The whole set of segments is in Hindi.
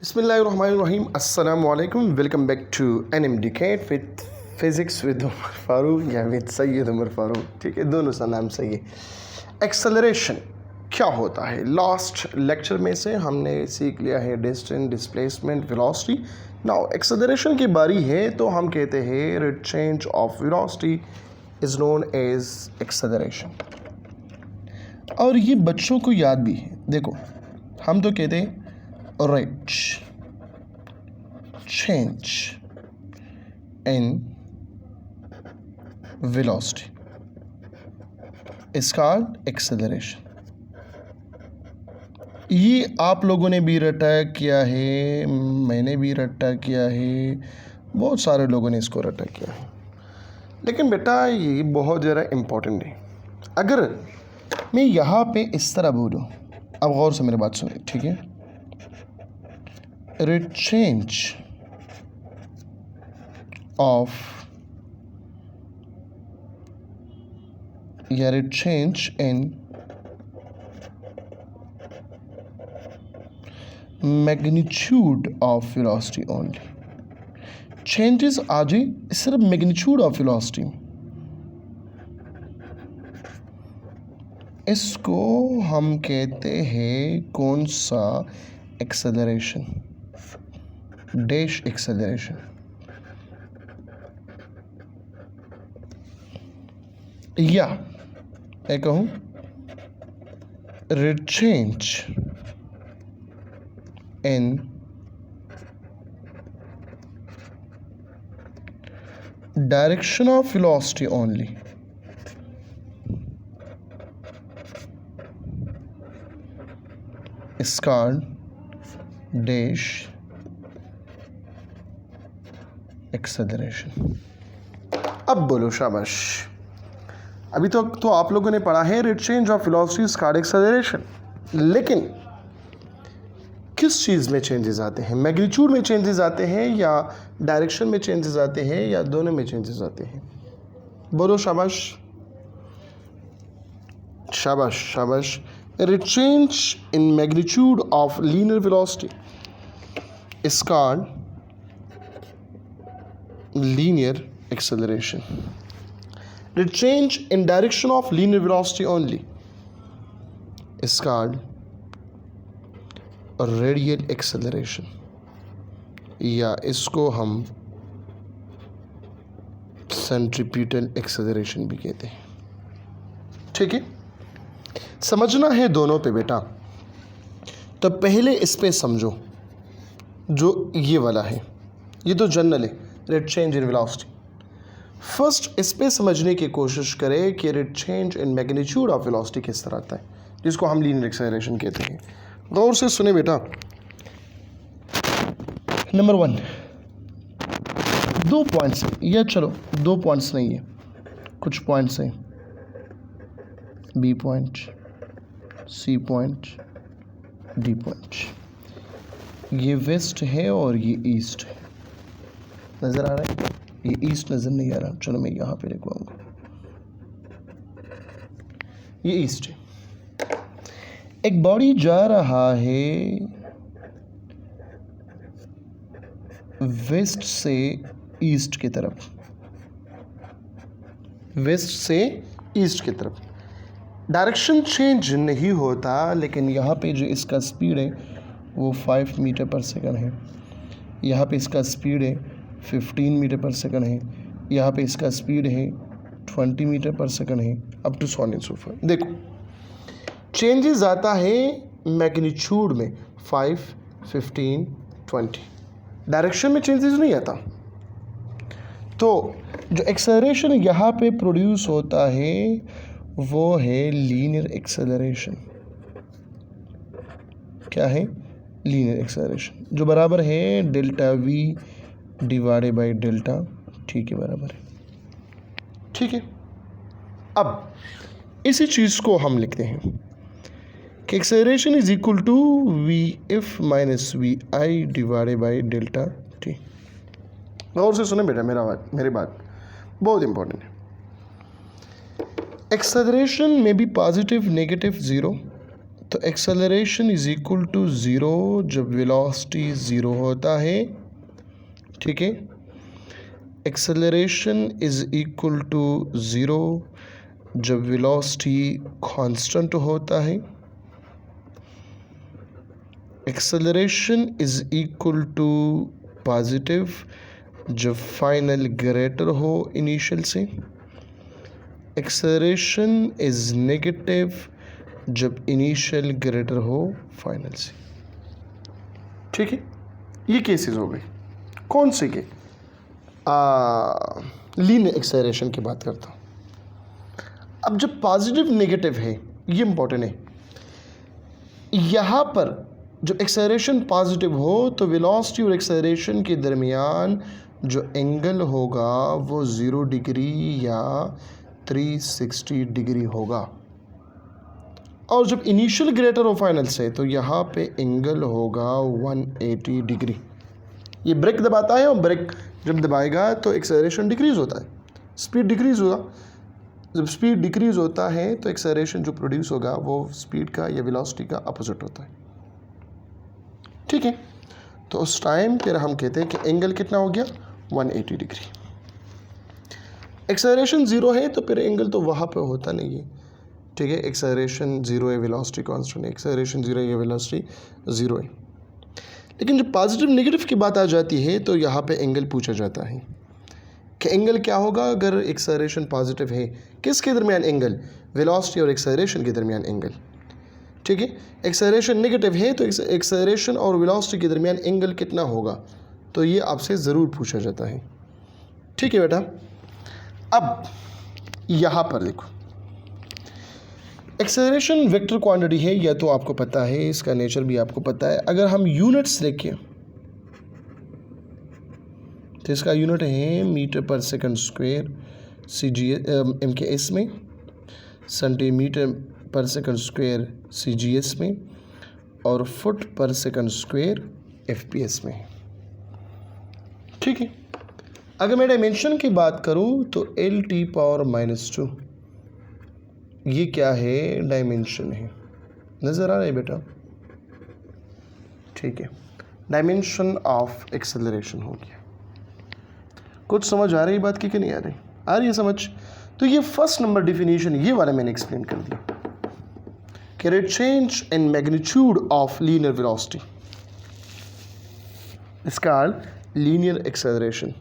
बिस्मिल्लाहिर्रहमानिर्रहीम अस्सलाम वालेकुम welcome back to NMDCAT with physics with Umar Farooq या विद सैयद उमर फ़ारूक। ठीक है, दोनों सा नाम सही है। एक्सेलरेशन क्या होता है? लास्ट लेक्चर में से हमने सीख लिया है distance, displacement, velocity. Now acceleration की बारी है तो हम कहते हैं rate change of velocity is known as acceleration. और ये बच्चों को याद भी है। देखो, हम तो कहते हैं rate change in velocity is called acceleration। ये आप लोगों ने भी रटा किया है, मैंने भी रटा किया है, बहुत सारे लोगों ने इसको रटा किया है। लेकिन बेटा ये बहुत ज़्यादा इम्पोर्टेंट है। अगर मैं यहाँ पे इस तरह बोलूँ, अब गौर से मेरी बात सुनिए, ठीक है? Rate change of rate change in magnitude of velocity only। changes आ जाए सिर्फ magnitude of velocity, इसको हम कहते हैं कौन सा एक्सेलरेशन? Dash acceleration. या मैं कहूँ rate change in direction of velocity only is called dash acceleration. अब बोलो शाबाश। अभी तक तो आप लोगों ने पढ़ा है rate change of velocity is called acceleration, लेकिन किस चीज़ में चेंजेस आते हैं? मैग्नीट्यूड में चेंजेस आते हैं या डायरेक्शन में चेंजेस आते हैं या दोनों में चेंजेस आते हैं? बोलो शाबाश शाबाश शाबाश। Rate change in magnitude of linear velocity is called linear acceleration। The change in direction of linear velocity only is called a radial acceleration, या इसको हम centripetal acceleration भी कहते हैं। ठीक है, समझना है दोनों पे बेटा। तो पहले इस पे समझो, जो ये वाला है, ये तो जनरल है, rate change in velocity. First इस पे समझने की कोशिश करें कि rate change in magnitude of velocity किस तरह आता है, जिसको हम लीनियर एक्सेलरेशन कहते हैं। गौर से सुने बेटा। नंबर 1, 2 पॉइंट्स, या चलो 2 पॉइंट्स नहीं है, कुछ पॉइंट्स हैं, B point, C point, D point. ये वेस्ट है और ये ईस्ट है। नज़र आ रहा है? ये ईस्ट नज़र नहीं आ रहा, चलो मैं यहाँ पे लिखवाऊंगा, ये ईस्ट है। एक बॉडी जा रहा है वेस्ट से ईस्ट की तरफ, वेस्ट से ईस्ट की तरफ। डायरेक्शन चेंज नहीं होता, लेकिन यहाँ पे जो इसका स्पीड है वो 5 मीटर पर सेकंड है, यहाँ पे इसका स्पीड है 15 मीटर पर सेकंड है, यहाँ पे इसका स्पीड है 20 मीटर पर सेकंड है, up to so on and so forth. देखो, चेंजेस आता है मैग्नीट्यूड में 5, 15, 20। डायरेक्शन में चेंजेस नहीं आता। तो जो एक्सेलरेशन यहाँ पे प्रोड्यूस होता है वो है लीनियर एक्सेलरेशन। क्या है? लीनियर एक्सेलरेशन, जो बराबर है delta we divided by delta T के बराबर है। ठीक है, अब इसी चीज़ को हम लिखते हैं कि acceleration is equal to V F minus V I divided by delta T. गौर से सुने बेटा, मेरी बात बहुत इंपॉर्टेंट है। एक्सेलरेशन में बी पॉजिटिव, नेगेटिव, ज़ीरो, तो acceleration is equal to zero जब वेलोसिटी ज़ीरो होता है, ठीक है। Acceleration is equal to zero जब वेलोसिटी कांस्टेंट होता है। Acceleration is equal to positive जब फाइनल ग्रेटर हो इनिशियल से। एक्सेलरेशन इज नेगेटिव जब इनिशियल ग्रेटर हो फाइनल से, ठीक है। ये केसेस हो गए, कौन से के? लीनियर एक्सेलरेशन की बात करता हूँ। अब जब पॉजिटिव नेगेटिव है, ये इंपॉर्टेंट है। यहाँ पर जब एक्सेलरेशन पॉजिटिव हो तो वेलोसिटी और एक्सेलरेशन के दरमियान जो एंगल होगा वो 0 डिग्री या 360 डिग्री होगा। और जब इनिशियल ग्रेटर हो फाइनल से तो यहाँ पे एंगल होगा 180 डिग्री। ये ब्रेक दबाता है और ब्रेक जब दबाएगा तो एक्सेलरेशन डिक्रीज़ होता है, स्पीड डिक्रीज़ होगा। जब स्पीड डिक्रीज़ होता है तो एक्सेलरेशन जो प्रोड्यूस होगा वो स्पीड का या वेलोसिटी का अपोजिट होता है, ठीक है। तो उस टाइम फिर हम कहते हैं कि एंगल कितना हो गया, 180 डिग्री। एक्सेलरेशन ज़ीरो है तो फिर एंगल तो वहाँ पे होता नहीं है, ठीक है। एक्सेलरेशन ज़ीरो है, वेलोसिटी कांस्टेंट है। एक्सेलरेशन ज़ीरो है, वेलोसिटी ज़ीरो है। लेकिन जब पॉजिटिव नेगेटिव की बात आ जाती है तो यहाँ पे एंगल पूछा जाता है कि एंगल क्या होगा अगर एक्सेलरेशन पॉजिटिव है। किसके दरमियान एंगल? वेलोसिटी और एक्सेलरेशन के दरमियान एंगल, ठीक है। एक्सेलरेशन नेगेटिव है तो एक्सेलरेशन और वेलोसिटी के दरमियान एंगल कितना होगा, तो ये आपसे ज़रूर पूछा जाता है, ठीक है बेटा। अब यहाँ पर देखो, एक्सेलरेशन वेक्टर क्वांटिटी है, यह तो आपको पता है, इसका नेचर भी आपको पता है। अगर हम यूनिट्स देखें तो इसका यूनिट है मीटर पर सेकंड स्क्वायर MKS में, सेंटीमीटर पर सेकंड स्क्वायर CGS में, और फुट पर सेकंड स्क्वायर FPS में, ठीक है। अगर मैं डायमेंशन की बात करूं तो L⁻⁻², ये क्या है? डायमेंशन है। नज़र आ रहा है बेटा, ठीक है। डायमेंशन ऑफ एक्सेलरेशन हो गया। कुछ समझ आ रही बात की कि नहीं आ रही? आ रही है समझ? तो ये फर्स्ट नंबर डिफिनीशन, ये वाला मैंने एक्सप्लेन कर दिया कि rate change in magnitude of linear velocity is called linear acceleration.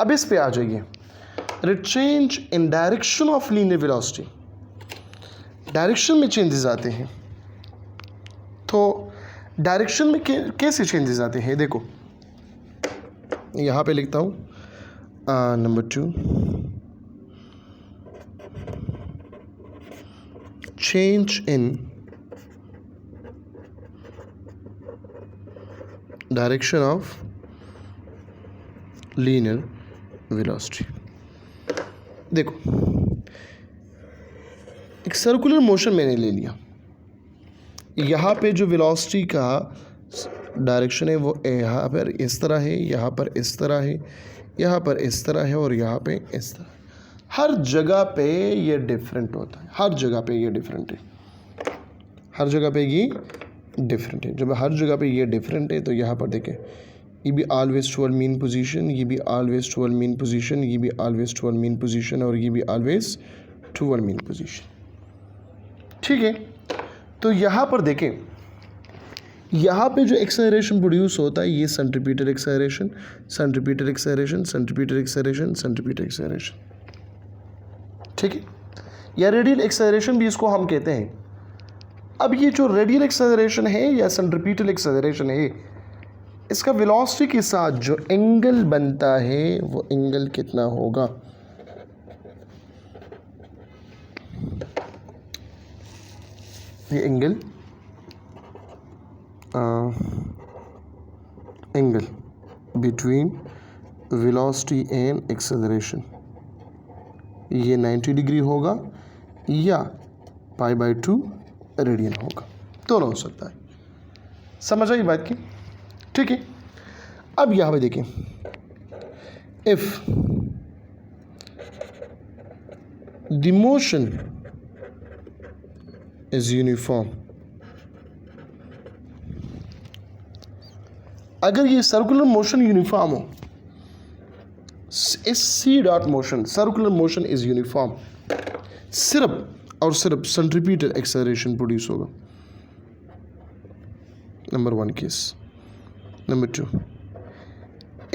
अब इस पे आ जाइए, rate change in direction of linear velocity. Direction में चेंजेस आते हैं, तो डायरेक्शन में कैसे चेंजेस आते हैं? देखो यहाँ पे लिखता हूँ number 2, change in direction of linear velocity. देखो एक सर्कुलर मोशन मैंने ले लिया, यहाँ पे जो वेलोसिटी का डायरेक्शन है वो यहाँ पर इस तरह है, यहाँ पर इस तरह है, यहाँ पर इस तरह है और यहाँ पे इस तरह। हर जगह पे ये डिफरेंट होता है, हर जगह पे ये डिफरेंट है, हर जगह पे ये डिफरेंट है। जब हर जगह पे ये डिफरेंट है तो यहाँ पर देखें, ये भी ऑलवेज टुवर्ड मीन पोजीशन, ये भी ऑलवेज टुवर्ड मीन पोजीशन, ये भी ऑलवेज टुवर्ड मीन पोजीशन और ये भी ऑलवेज टुवर्ड मीन पोजीशन, ठीक है। तो यहाँ पर देखें, यहाँ पे जो एक्सेलरेशन प्रोड्यूस होता है ये centripetal acceleration, centripetal acceleration, centripetal acceleration, centripetal acceleration, ठीक है। या रेडियल एक्सेलरेशन भी इसको हम कहते हैं। अब ये जो रेडियल एक्सेलरेशन है या सेंट्रीपिटल एक्सेलरेशन है, इसका वेलोसिटी के साथ जो एंगल बनता है वो एंगल कितना होगा? ये angle between velocity and acceleration, ये 90 डिग्री होगा या π/2 रेडियन होगा, दोनों हो सकता है। समझ आई बात की, ठीक है। अब यहाँ पे देखें, if the motion is uniform अगर ये सर्कुलर मोशन यूनिफॉर्म हो, इस सी डॉट motion, circular motion is uniform, सिर्फ और सिर्फ सेंट्रीपिटल एक्सेलरेशन प्रोड्यूस होगा। नंबर 1 केस। Number 2,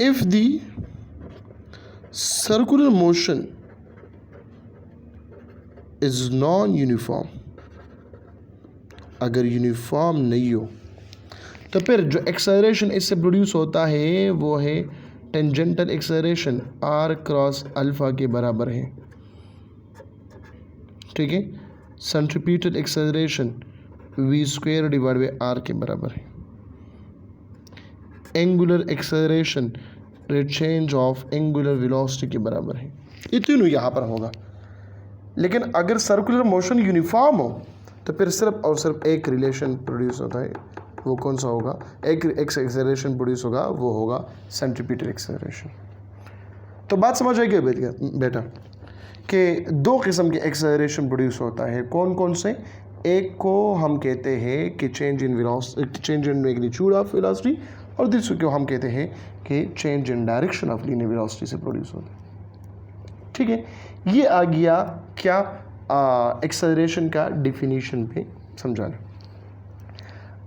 if the circular motion is non uniform, अगर यूनिफॉर्म नहीं हो तो फिर जो एक्सेलरेशन इससे प्रोड्यूस होता है वो है टेंजेंटल एक्सेलरेशन r क्रॉस अल्फा के बराबर है। ठीक है, centripetal acceleration v² divide by r के बराबर है। Angular acceleration rate change of angular velocity के बराबर है। ये तीनों यहाँ पर होगा। लेकिन अगर सर्कुलर मोशन यूनिफॉर्म हो तो फिर सिर्फ और सिर्फ एक रिलेशन प्रोड्यूस होता है, वो कौन सा होगा? एक एक्सेलरेशन प्रोड्यूस होगा, वो होगा सेंट्रीपिटल एक्सेलरेशन। तो बात समझ आएगी बेटा कि दो किस्म के एक्सेलरेशन प्रोड्यूस होता है। कौन कौन से? एक को हम कहते हैं कि change in velocity, change in magnitude of velocity, और दूसरे को हम कहते हैं कि change in direction of linear velocity से प्रोड्यूस होता है। ठीक है, ये आ गया क्या एक्सेलरेशन का डिफिनीशन पे समझाना।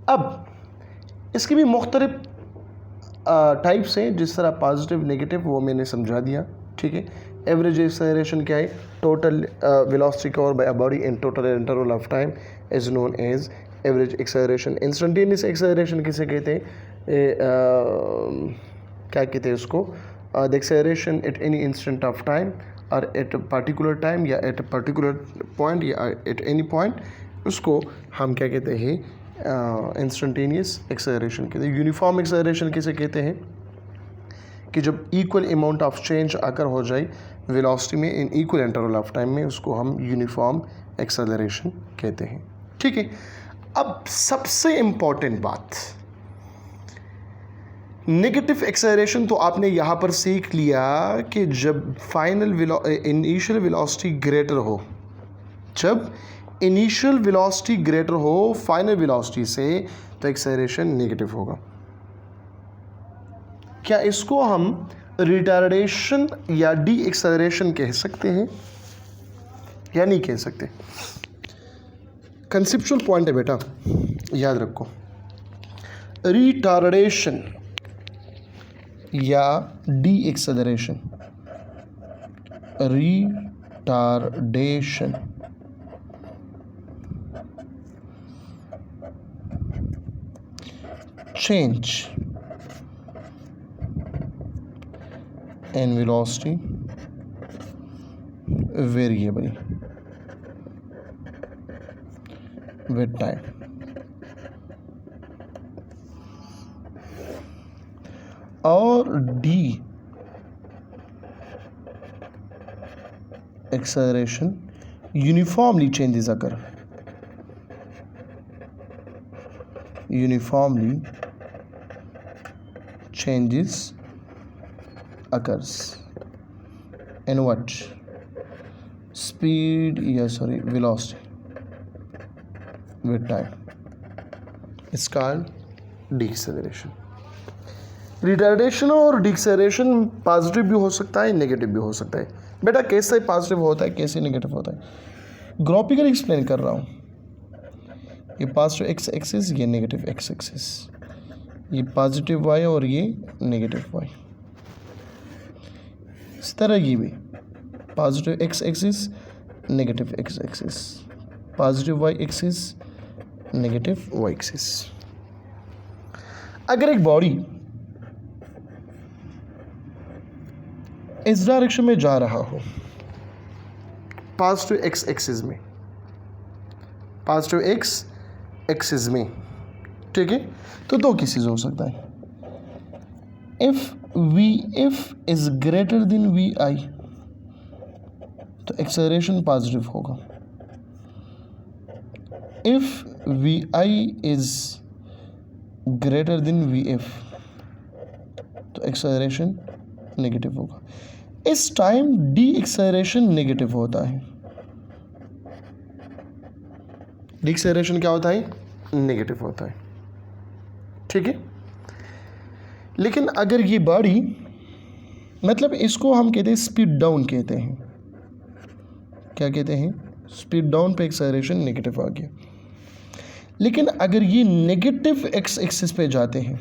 अब इसके भी मुख्तलिफ टाइप्स हैं, जिस तरह पॉजिटिव नेगेटिव वो मैंने समझा दिया। ठीक है, एवरेज एक्सेलरेशन क्या है? Total velocity cover by a body in total interval of time is known as average acceleration. Instantaneous acceleration किसे कहते हैं? क्या कहते हैं उसको? The acceleration at any instant of time और एट अ पर्टिकुलर टाइम या एट अ पर्टिकुलर पॉइंट या एट एनी पॉइंट, उसको हम क्या कहते हैं? इंस्टेंटेनियस एक्सेलरेशन कहते हैं। यूनिफॉर्म एक्सेलरेशन किसे कहते हैं? कि जब इक्वल अमाउंट ऑफ चेंज आकर हो जाए वेलोसिटी में in equal interval of time में, उसको हम यूनिफॉर्म एक्सेलरेशन कहते हैं। ठीक है, अब सबसे इम्पॉर्टेंट बात, नेगेटिव एक्सेलरेशन तो आपने यहाँ पर सीख लिया कि जब फाइनल इनिशियल वेलोसिटी ग्रेटर हो, जब इनिशियल वेलोसिटी ग्रेटर हो फाइनल वेलोसिटी से, तो एक्सेलरेशन नेगेटिव होगा। क्या इसको हम रिटार्डेशन या डी एक्सेलरेशन कह सकते हैं या नहीं कह सकते? कंसेप्चुअल पॉइंट है बेटा, याद रखो। रिटार्डेशन या D acceleration, retardation change in velocity variable with time. और डी एक्सेलरेशन यूनिफॉर्मली चेंजेस अगर, uniformly changes occurs in what? Speed, velocity with time. It's called deceleration. Retardation और डिक्सेलरेशन पॉजिटिव भी हो सकता है, नेगेटिव भी हो सकता है। बेटा कैसे पॉजिटिव होता है, कैसे नेगेटिव होता है? ग्राफिकली एक्सप्लेन कर रहा हूँ। ये पॉजिटिव एक्स एक्सिस, ये नेगेटिव एक्स एक्सिस, ये पॉजिटिव वाई और ये नेगेटिव वाई। इस तरह ये भी positive X axis, negative X axis, positive Y axis, negative Y axis. अगर एक बॉडी इस डायरेक्शन में जा रहा हो, पॉजिटिव एक्स एक्सिस में, पॉजिटिव एक्स एक्सिस में, ठीक है, तो दो केसेस हो सकता है। If V F is greater than V I, तो एक्सेलरेशन पॉजिटिव होगा। If V I is greater than V F, तो एक्सेलरेशन नेगेटिव होगा। इस टाइम डी एक्सेलरेशन नेगेटिव होता है। डी एक्सेलरेशन क्या होता है? नेगेटिव होता है। ठीक है, लेकिन अगर ये बॉडी, मतलब इसको हम कहते हैं स्पीड डाउन कहते हैं, क्या कहते हैं, स्पीड डाउन पे एक्सेलरेशन नेगेटिव आ गया। लेकिन अगर ये नेगेटिव एक्स एक्सिस पे जाते हैं,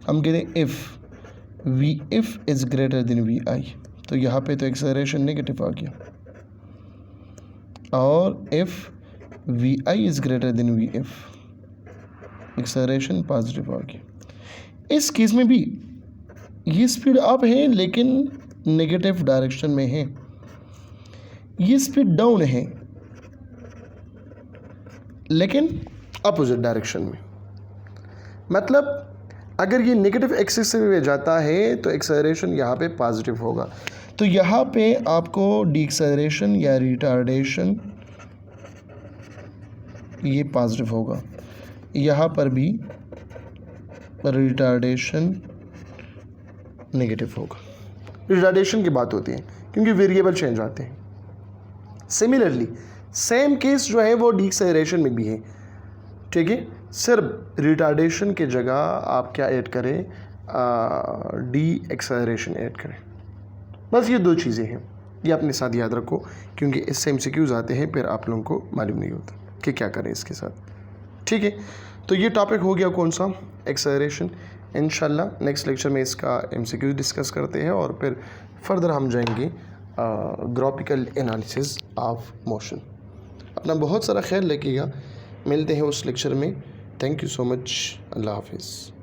हम कहते हैं if V F is greater than V I, तो यहाँ पे तो एक्सेलरेशन नेगेटिव आ गया, और if V I is greater than V F, acceleration positive आ गया। इस केस में भी ये स्पीड अप है लेकिन नेगेटिव डायरेक्शन में है, ये स्पीड डाउन है लेकिन अपोजिट डायरेक्शन में। मतलब अगर ये नेगेटिव एक्सिस से जाता है तो एक्सेलरेशन यहाँ पे पॉजिटिव होगा, तो यहाँ पे आपको डीएक्सेलरेशन या रिटार्डेशन ये पॉजिटिव होगा, यहाँ पर भी रिटार्डेशन नेगेटिव होगा। रिटार्डेशन की बात होती है क्योंकि वेरिएबल चेंज आते हैं। सिमिलरली सेम केस जो है वो डीएक्सेलरेशन में भी है, ठीक है, सिर्फ रिटार्डेशन के जगह आप क्या ऐड करें, डी एक्सेलरेशन ऐड करें। बस ये दो चीज़ें हैं, ये अपने साथ याद रखो क्योंकि इससे MCQs आते हैं, फिर आप लोगों को मालूम नहीं होता कि क्या करें इसके साथ, ठीक है। तो ये टॉपिक हो गया कौन सा, एक्सेलरेशन। इंशाल्लाह नेक्स्ट लेक्चर में इसका MCQ डिस्कस करते हैं और फिर फर्दर हम जाएंगे ग्राफिकल एनालिसिस ऑफ मोशन। अपना बहुत सारा ख्याल रखिएगा, मिलते हैं उस लेक्चर में। थैंक यू सो मच, अल्लाह हाफिज़।